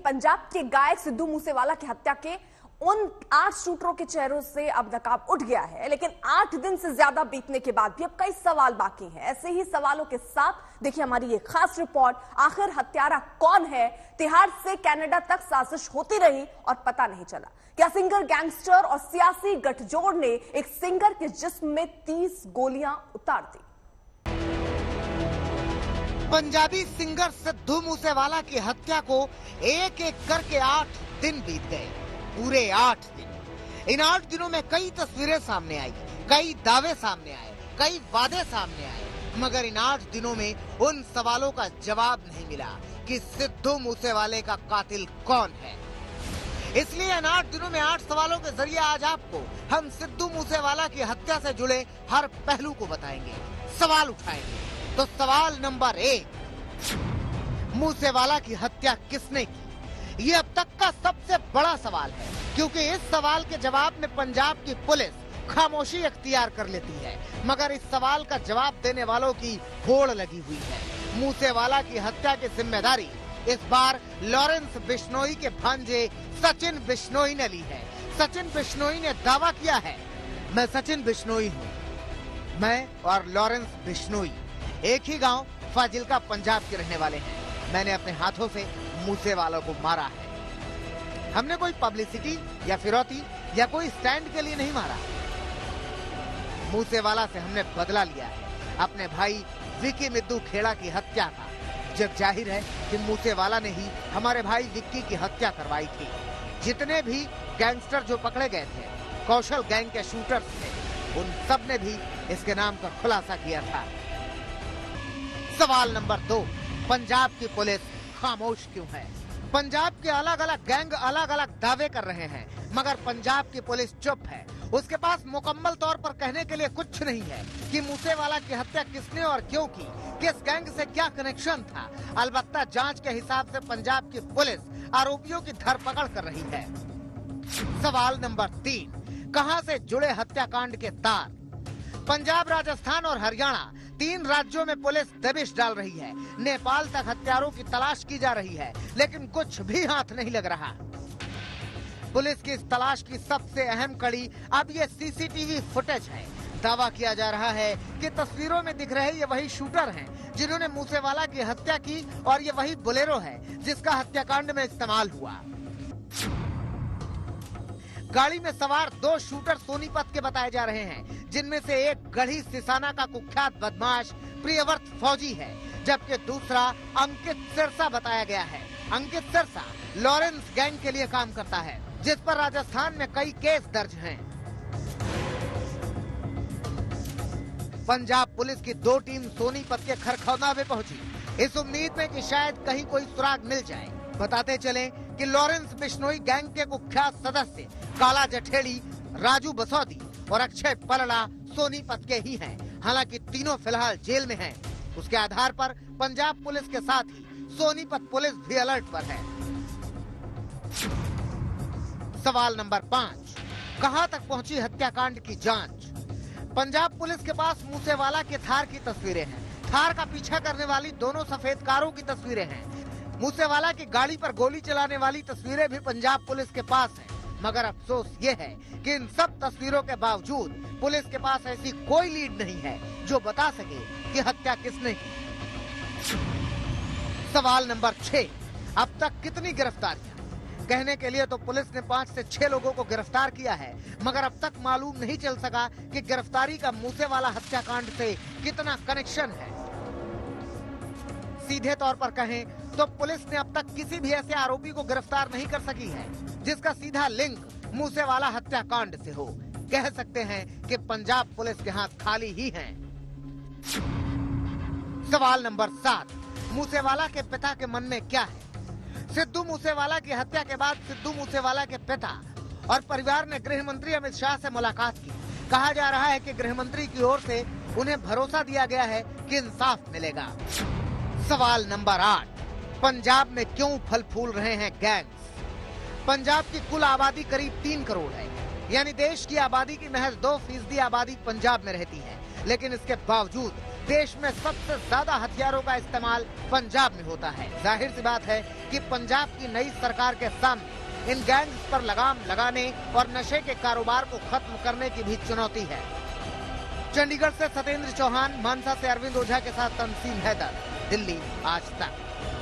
पंजाब के गायक सिद्धू मूसेवाला की हत्या के उन 8 शूटरों के चेहरों से अब नकाब उठ गया है, लेकिन 8 दिन से ज्यादा बीतने के बाद भी अब कई सवाल बाकी हैं। ऐसे ही सवालों के साथ देखिए हमारी ये खास रिपोर्ट, आखिर हत्यारा कौन है? तिहाड़ से कनाडा तक साजिश होती रही और पता नहीं चला। क्या सिंगर, गैंगस्टर और सियासी गठजोड़ ने एक सिंगर के जिस्म में 30 गोलियां उतार दी? पंजाबी सिंगर सिद्धू मूसेवाला की हत्या को एक एक करके 8 दिन बीत गए, पूरे 8 दिन। इन 8 दिनों में कई तस्वीरें सामने आई, कई दावे सामने आए, कई वादे सामने आए, मगर इन 8 दिनों में उन सवालों का जवाब नहीं मिला कि सिद्धू मूसेवाले का कातिल कौन है। इसलिए इन 8 दिनों में 8 सवालों के जरिए आज आपको हम सिद्धू मूसेवाला की हत्या से जुड़े हर पहलू को बताएंगे, सवाल उठाएंगे। तो सवाल नंबर 1, मूसेवाला की हत्या किसने की? ये अब तक का सबसे बड़ा सवाल है, क्योंकि इस सवाल के जवाब में पंजाब की पुलिस खामोशी अख्तियार कर लेती है, मगर इस सवाल का जवाब देने वालों की होड़ लगी हुई है। मूसेवाला की हत्या की जिम्मेदारी इस बार लॉरेंस बिश्नोई के भांजे सचिन बिश्नोई ने ली है। सचिन बिश्नोई ने दावा किया है, मैं सचिन बिश्नोई हूँ। मैं और लॉरेंस बिश्नोई एक ही गांव फाजिल्का पंजाब के रहने वाले हैं। मैंने अपने हाथों से मूसेवाला को मारा है। हमने कोई पब्लिसिटी या फिरौती या कोई स्टैंड के लिए नहीं मारा। मूसेवाला से हमने बदला लिया है अपने भाई विक्की मिद्दू खेड़ा की हत्या का। जग जाहिर है कि मूसेवाला ने ही हमारे भाई विक्की की हत्या करवाई थी। जितने भी गैंगस्टर जो पकड़े गए थे, कौशल गैंग के शूटर्स थे, उन सब ने भी इसके नाम का खुलासा किया था। सवाल नंबर 2, पंजाब की पुलिस खामोश क्यों है? पंजाब के अलग अलग गैंग अलग अलग दावे कर रहे हैं, मगर पंजाब की पुलिस चुप है। उसके पास मुकम्मल तौर पर कहने के लिए कुछ नहीं है कि मूसेवाला की हत्या किसने और क्यों की, किस गैंग से क्या कनेक्शन था। अलबत्ता जांच के हिसाब से पंजाब की पुलिस आरोपियों की धरपकड़ कर रही है। सवाल नंबर 3, कहां से जुड़े हत्याकांड के तार? पंजाब, राजस्थान और हरियाणा 3 राज्यों में पुलिस दबिश डाल रही है। नेपाल तक हत्यारों की तलाश की जा रही है, लेकिन कुछ भी हाथ नहीं लग रहा। पुलिस की इस तलाश की सबसे अहम कड़ी अब ये सीसीटीवी फुटेज है। दावा किया जा रहा है कि तस्वीरों में दिख रहे ये वही शूटर हैं जिन्होंने मूसेवाला की हत्या की, और ये वही बोलेरो है जिसका हत्याकांड में इस्तेमाल हुआ। गाड़ी में सवार 2 शूटर सोनीपत के बताए जा रहे हैं, जिनमें से एक गढ़ी सिसाना का कुख्यात बदमाश प्रियव्रत फौजी है, जबकि दूसरा अंकित सिरसा बताया गया है। अंकित सिरसा लॉरेंस गैंग के लिए काम करता है, जिस पर राजस्थान में कई केस दर्ज हैं। पंजाब पुलिस की 2 टीम सोनीपत के खरखौदा में पहुंची, इस उम्मीद में कि शायद कहीं कोई सुराग मिल जाए। बताते चले कि लॉरेंस बिश्नोई गैंग के कुख्यात सदस्य काला जठेड़ी, राजू बसौदी और अक्षय पलड़ा सोनीपत के ही हैं। हालांकि तीनों फिलहाल जेल में हैं। उसके आधार पर पंजाब पुलिस के साथ ही सोनीपत पुलिस भी अलर्ट पर है। सवाल नंबर 5, कहां तक पहुंची हत्याकांड की जांच? पंजाब पुलिस के पास मूसेवाला के थार की तस्वीरें हैं। थार का पीछा करने वाली दोनों सफेद कारों की तस्वीरें हैं। मूसेवाला की गाड़ी पर गोली चलाने वाली तस्वीरें भी पंजाब पुलिस के पास हैं। मगर अफसोस ये है कि इन सब तस्वीरों के बावजूद पुलिस के पास ऐसी कोई लीड नहीं है जो बता सके कि हत्या किसने की। सवाल नंबर 6, अब तक कितनी गिरफ्तारियां? कहने के लिए तो पुलिस ने 5 से 6 लोगों को गिरफ्तार किया है, मगर अब तक मालूम नहीं चल सका कि गिरफ्तारी का मूसेवाला हत्याकांड से कितना कनेक्शन है। सीधे तौर पर कहें तो पुलिस ने अब तक किसी भी ऐसे आरोपी को गिरफ्तार नहीं कर सकी है जिसका सीधा लिंक मूसेवाला हत्याकांड से हो। कह सकते हैं कि पंजाब पुलिस के हाथ खाली ही हैं। सवाल नंबर 7, मूसेवाला के पिता के मन में क्या है? सिद्धू मूसेवाला की हत्या के बाद सिद्धू मूसेवाला के पिता और परिवार ने गृह मंत्री अमित शाह से मुलाकात की। कहा जा रहा है कि गृह मंत्री की ओर से उन्हें भरोसा दिया गया है कि इंसाफ मिलेगा। सवाल नंबर 8, पंजाब में क्यों फल फूल रहे हैं गैंग्स? पंजाब की कुल आबादी करीब 3 करोड़ है, यानी देश की आबादी की महज 2% आबादी पंजाब में रहती है, लेकिन इसके बावजूद देश में सबसे ज्यादा हथियारों का इस्तेमाल पंजाब में होता है। जाहिर सी बात है कि पंजाब की नई सरकार के सामने इन गैंग्स पर लगाम लगाने और नशे के कारोबार को खत्म करने की भी चुनौती है। चंडीगढ़ से सत्येंद्र चौहान, मानसा से अरविंद ओझा के साथ तमसीन हैदर, दिल्ली आज तक।